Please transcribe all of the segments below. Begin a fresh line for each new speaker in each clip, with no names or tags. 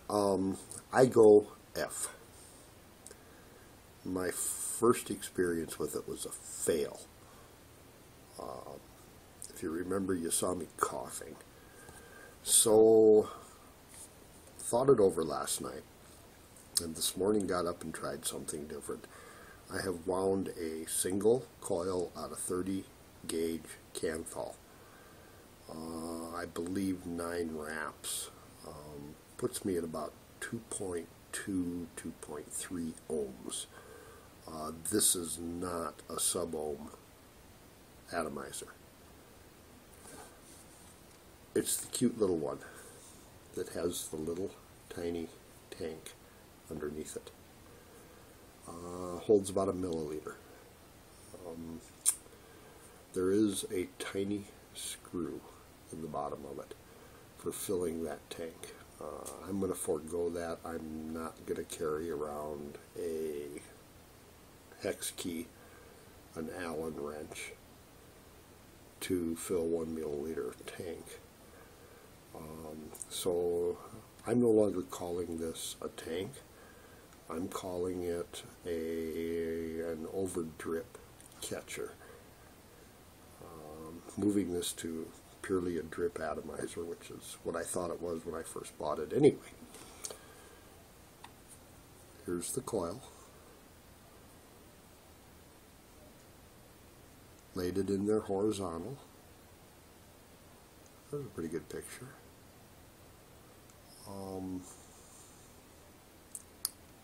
iGo F. My first experience with it was a fail. If you remember, you saw me coughing. So, thought it over last night, and this morning got up and tried something different. I have wound a single coil out of 30 gauge Canthal. I believe 9 wraps. Puts me at about 2.2, 2.3 ohms. This is not a sub-ohm atomizer. It's the cute little one that has the little tiny tank underneath it. Holds about a milliliter. There is a tiny screw in the bottom of it for filling that tank. I'm going to forego that. I'm not going to carry around a hex key, an Allen wrench, to fill 1 milliliter tank. So I'm no longer calling this a tank. I'm calling it an overdrip catcher. Moving this to purely a drip atomizer, which is what I thought it was when I first bought it anyway. Here's the coil. Laid it in there horizontal. That's a pretty good picture.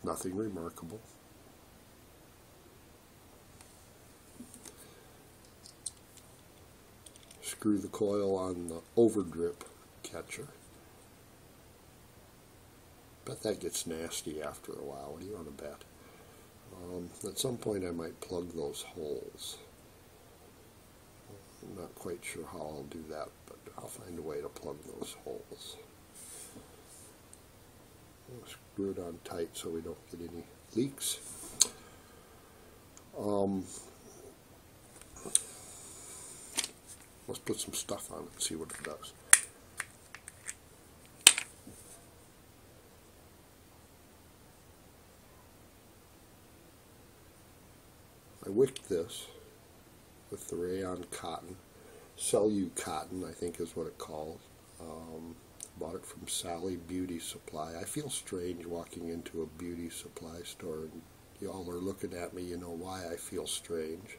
Nothing remarkable. Screw the coil on the overdrip catcher. Bet that gets nasty after a while. What do you want to bet? At some point I might plug those holes. I'm not quite sure how I'll do that, but I'll find a way to plug those holes. I'll screw it on tight so we don't get any leaks. Let's put some stuff on it and see what it does. I wicked this with the rayon cotton. Celu cotton, I think is what it calls. Bought it from Sally Beauty Supply. I feel strange walking into a beauty supply store, and y'all are looking at me, you know why I feel strange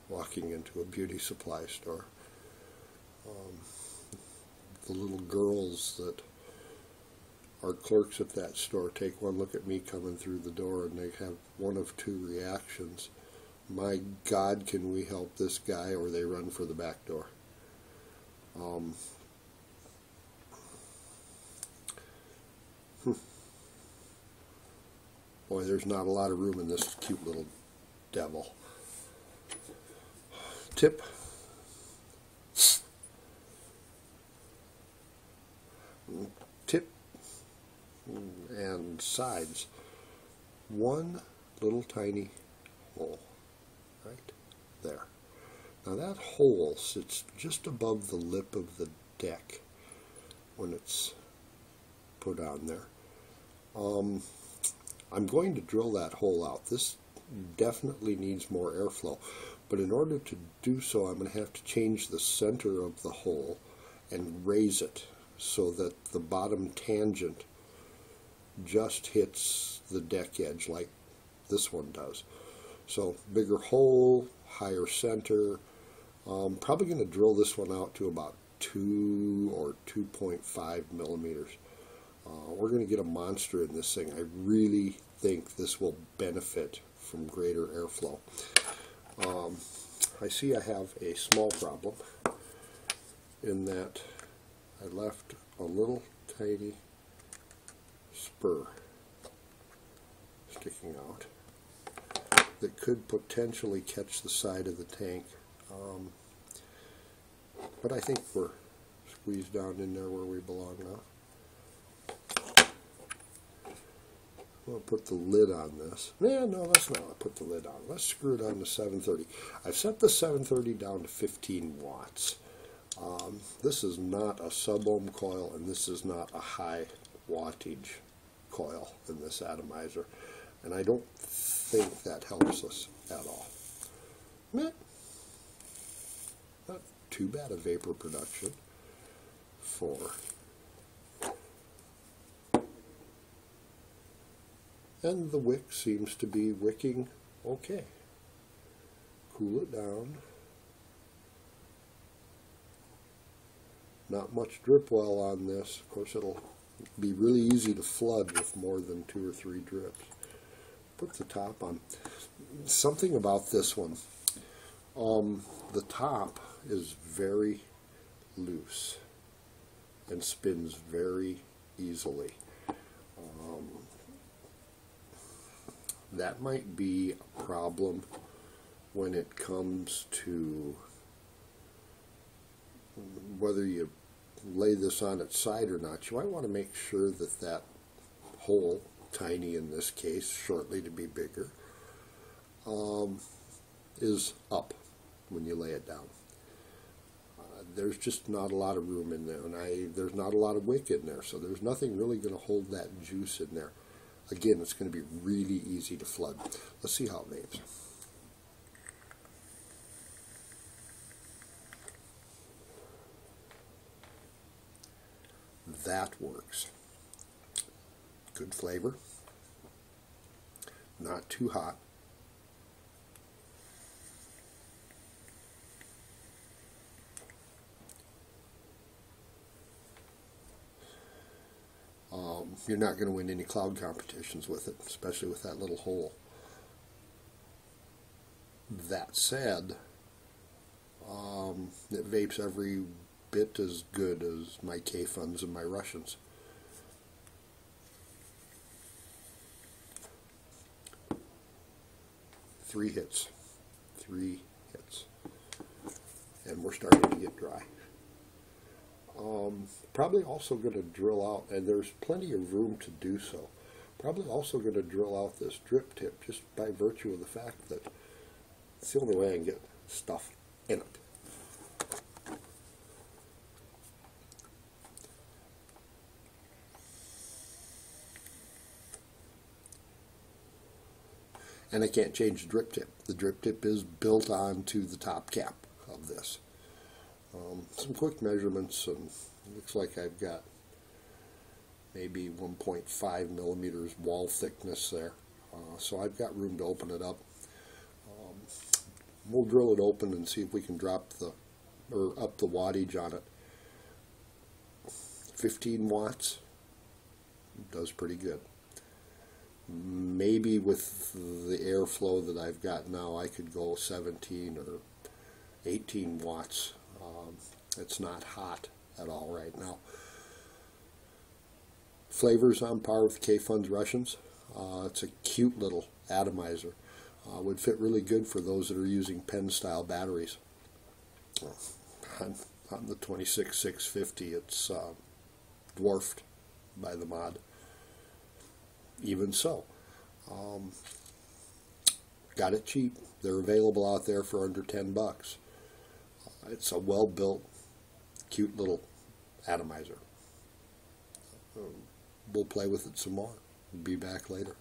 walking into a beauty supply store. The little girls that are clerks at that store take one look at me coming through the door and they have one of two reactions. My God, can we help this guy? Or they run for the back door. Boy, there's not a lot of room in this cute little devil. Tip. Tip and sides. One little tiny hole. Right there. Now that hole sits just above the lip of the deck when it's put on there. I'm going to drill that hole out. This definitely needs more airflow, but in order to do so I'm going to have to change the center of the hole and raise it so that the bottom tangent just hits the deck edge like this one does. So bigger hole, higher center. Probably going to drill this one out to about 2 or 2.5 millimeters. We're going to get a monster in this thing. I really think this will benefit from greater airflow. I see I have a small problem in that I left a little tiny spur sticking out that could potentially catch the side of the tank. But I think we're squeezed down in there where we belong now. I'll put the lid on this. Yeah, no, let's not put the lid on. Let's screw it on to 730. I've set the 730 down to 15 watts. This is not a sub-ohm coil, and this is not a high wattage coil in this atomizer, and I don't think that helps us at all. Meh. Not too bad a vapor production for, and the wick seems to be wicking okay. Cool it down. Not much drip well on this. Of course, it'll be really easy to flood with more than 2 or 3 drips. Put the top on. Something about this one. The top is very loose and spins very easily. That might be a problem when it comes to whether you lay this on its side or not. You might want to make sure that that hole, tiny in this case, shortly to be bigger, is up when you lay it down. There's just not a lot of room in there, and there's not a lot of wick in there, so there's nothing really going to hold that juice in there. Again, it's going to be really easy to flood. Let's see how it vapes. That works. Good flavor. Not too hot. You're not going to win any cloud competitions with it, especially with that little hole. That said, it vapes every bit as good as my K-Funs and my Russians. Three hits, and we're starting to get dry. Probably also going to drill out, and there's plenty of room to do so. Probably also going to drill out this drip tip just by virtue of the fact that it's the only way I can get stuff in it. And I can't change the drip tip. The drip tip is built onto the top cap of this. Some quick measurements, and it looks like I've got maybe 1.5 millimeters wall thickness there. So I've got room to open it up. We'll drill it open and see if we can drop up the wattage on it. 15 watts does pretty good. Maybe with the airflow that I've got now, I could go 17 or 18 watts. It's not hot at all right now. Flavors on par with K-Fun's Russians. It's a cute little atomizer. Would fit really good for those that are using pen-style batteries. On the 26650, it's dwarfed by the mod. Even so, got it cheap. They're available out there for under 10 bucks. It's a well-built, cute little atomizer. We'll play with it some more. Be back later.